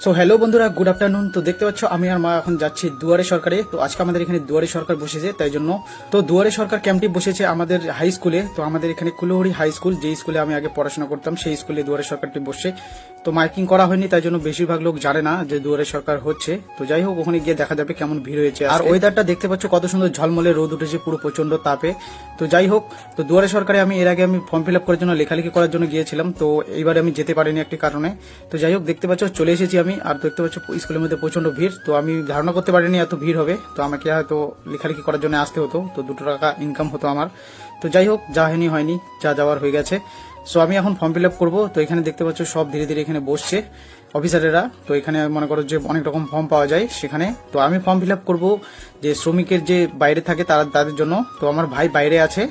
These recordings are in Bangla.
সো হ্যালো বন্ধুরা, গুড আফটারনুন। তো দেখতে পাচ্ছ আমি আর মা এখন যাচ্ছি দুয়ারে সরকারে। তো আজকে আমাদের এখানে দুয়ারে সরকার বসেছে, তাই জন্য তো দুয়ারে সরকার ক্যাম্পটি বসেছে আমাদের হাই স্কুলে। তো আমাদের এখানে কুলহরি হাই স্কুল, যে স্কুলে আমি আগে পড়াশোনা করতাম, সেই স্কুলে দুয়ারে সরকারটি বসছে। তো মাইকিং করা হয়নি, তাই জন্য বেশিরভাগ লোক জানে না যে দুয়ারে সরকার হচ্ছে। তো যাই হোক, ওখানে গিয়ে দেখা যাবে কেমন ভিড় হয়েছে। আর ওয়েদারটা দেখতে পাচ্ছ কত সুন্দর ঝলমলে রোদ উঠেছে, পুরো প্রচন্ড তাপে। তো যাই হোক, তো দুয়ারে সরকারে আমি এর আগে আমি ফর্ম ফিল আপ করার জন্য লেখালেখি করার জন্য গিয়েছিলাম। তো এইবারে আমি যেতে পারিনি একটি কারণে। তো যাই হোক, দেখতে পাচ্ছ চলে এসেছি আমি। আর দেখতে পাচ্ছ স্কুলের মধ্যে প্রচন্ড ভিড়। তো আমি ধারণা করতে পারিনি এত ভিড় হবে। তো আমাকে হয়তো লেখালেখি করার জন্য আসতে হতো, তো 2 টাকা ইনকাম হতো আমার। তো যাই হোক, যা হয়নি, যা যাওয়ার হয়ে গেছে। সো আমি এখন ফর্ম ফিল আপ করবো। তো এখানে দেখতে পাচ্ছ সব ধীরে ধীরে এখানে বসছে অফিসারেরা। তো এখানে মনে করো যে অনেক রকম ফর্ম পাওয়া যায় সেখানে। তো আমি ফর্ম ফিল আপ করবো যে শ্রমিকের যে বাইরে থাকে তাদের জন্য। তো আমার ভাই বাইরে আছে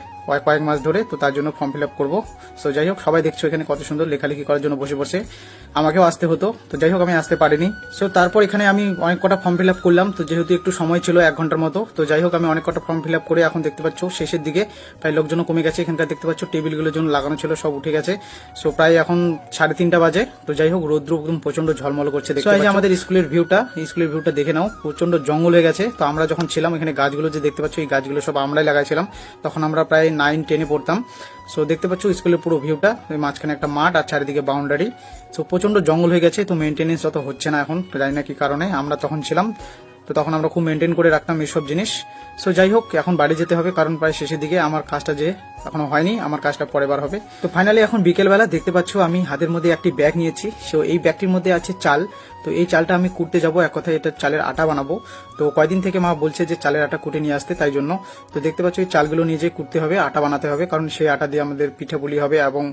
কয়েক মাস ধরে, তো তার জন্য ফর্ম ফিল আপ করবো। সো যাই হোক, সবাই দেখছো এখানে কত সুন্দর লেখালেখি করার জন্য বসে বসে। আমাকেও আসতে হতো, তো যাই হোক আমি আসতে পারিনি। সো তারপর এখানে আমি অনেক কটা ফর্ম ফিল আপ করলাম। তো যেহেতু একটু সময় ছিল 1 ঘন্টার মতো, তো যাই হোক আমি অনেক কটা ফর্ম ফিল আপ করে এখন দেখতে পাচ্ছ শেষের দিকে প্রায় লোকজন কমে গেছে। এখানকার দেখতে পাচ্ছ টেবিলগুলোর জন্য লাগানো ছিল, সব উঠে গেছে। সো প্রায় এখন 3:30 বাজে। তো যাই হোক, রৌদ্র একদম প্রচন্ড ঝলমল করছে। দেখতে পাচ্ছ আমাদের স্কুলের ভিউটা দেখে নাও, প্রচন্ড জঙ্গল হয়ে গেছে। তো আমরা যখন ছিলাম এখানে, গাছগুলো যে দেখতে পাচ্ছ, এই গাছগুলো সব আমরাই লাগাইছিলাম। তখন আমরা প্রায় 9-10-এ পড়তাম। সো দেখতে পাচ্ছ স্কুলের পুরো ভিউটা, মাঝখানে একটা মাঠ আর চারিদিকে বাউন্ডারি। সো প্রচন্ড জঙ্গল হয়ে গেছে। তো মেনটেনেন্স অত হচ্ছে না এখন, জানি না কি কারণে। আমরা তখন ছিলাম, তো তখন আমরা খুব মেনটেন করে রাখতাম এইসব জিনিস। সো যাই হোক, এখন বাড়ি যেতে হবে, কারণ প্রায় শেষের দিকে। আমার কাজটা যে এখনো হয়নি, আমার কাজটা পরের বার হবে। তো ফাইনালি এখন বিকেলবেলা দেখতে পাচ্ছ আমি হাতের মধ্যে একটি ব্যাগ নিয়েছি। সো এই ব্যাগটির মধ্যে আছে চাল। তো এই চালটা আমি কুটতে যাবো, এক কথায় এটা চালের আটা বানাবো। তো কয়দিন থেকে মা বলছে যে চালের আটা কুটে নিয়ে আসতে, তাই জন্য। তো দেখতে পাচ্ছ এই চালগুলো নিয়ে যে কুটতে হবে, আটা বানাতে হবে, কারণ সেই আটা দিয়ে আমাদের পিঠে পুলি হবে। এবং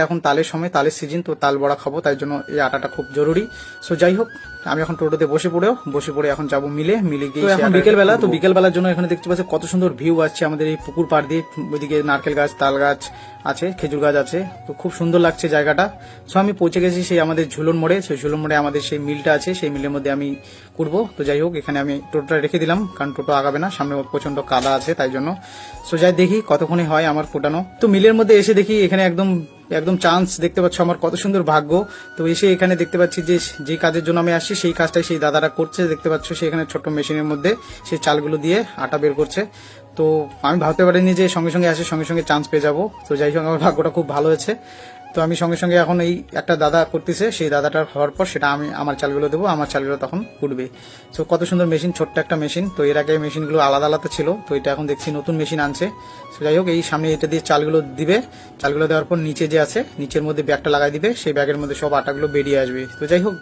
এখন তালের সময়, তালের সিজন, তো তাল বড়া খাবো, তাই জন্য এই আটাটা খুব জরুরি। সো যাই হোক, আমি এখন টোটোতে বসে পড়ে এখন যাবো মিলে গিয়ে এখন বিকেলবেলা। তো বিকেলবেলার জন্য এখানে দেখতে পাচ্ছি কত সুন্দর ভিউ আসছে আমাদের এই পুকুর পাড় দিয়ে। ওইদিকে নারকেল গাছ, তাল গাছ আছে, খেজুর গাছ আছে। তো খুব সুন্দর লাগছে জায়গাটা। সো আমি পৌঁছে গেছি সেই আমাদের ঝুলন মোড়ে। সেই ঝুলন মোড়ে আমাদের সেই মিলটা আছে, সেই মিলের মধ্যে আমি করবো। তো যাই হোক, এখানে আমি টোটোটা রেখে দিলাম, কারণ টোটো আগাবে না, সামনে প্রচন্ড কাদা আছে, তাই জন্য। সো যাই দেখি কতক্ষণে হয় আমার ফুটানো। তো মিলের মধ্যে এসে দেখি এখানে একদম চান্স, দেখতে পাচ্ছ আমার কত সুন্দর ভাগ্য। তো এসে এখানে দেখতে পাচ্ছি যে কাজের জন্য আমি আসছি, সেই কাজটাই সেই দাদারা করছে। দেখতে পাচ্ছ সেখানে ছোট্ট মেশিনের মধ্যে সেই চালগুলো দিয়ে আটা বের করছে। তো আমি ভাবতে পারিনি যে সঙ্গে সঙ্গে চান্স পেয়ে যাবো। তো যাই হোক, আমার ভাগ্যটা খুব ভালো হয়েছে। তো আমি সঙ্গে এখন এই একটা দাদা করতেছে, সেই দাদাটার হওয়ার পর সেটা আমি আমার চালগুলো দেবো, আমার চালগুলো তখন উঠবে। তো কত সুন্দর মেশিন, ছোট্ট একটা মেশিন। তো এর আগে মেশিনগুলো আলাদা আলাদা ছিল, তো এটা এখন দেখছি নতুন মেশিন আনছে। তো যাই হোক, এই সামনে এটা দিয়ে চালগুলো দিবে। চালগুলো দেওয়ার পর নিচে যে আছে, নিচের মধ্যে ব্যাগটা লাগাই দিবে, সেই ব্যাগের মধ্যে সব আটাগুলো বেরিয়ে আসবে। তো যাই হোক।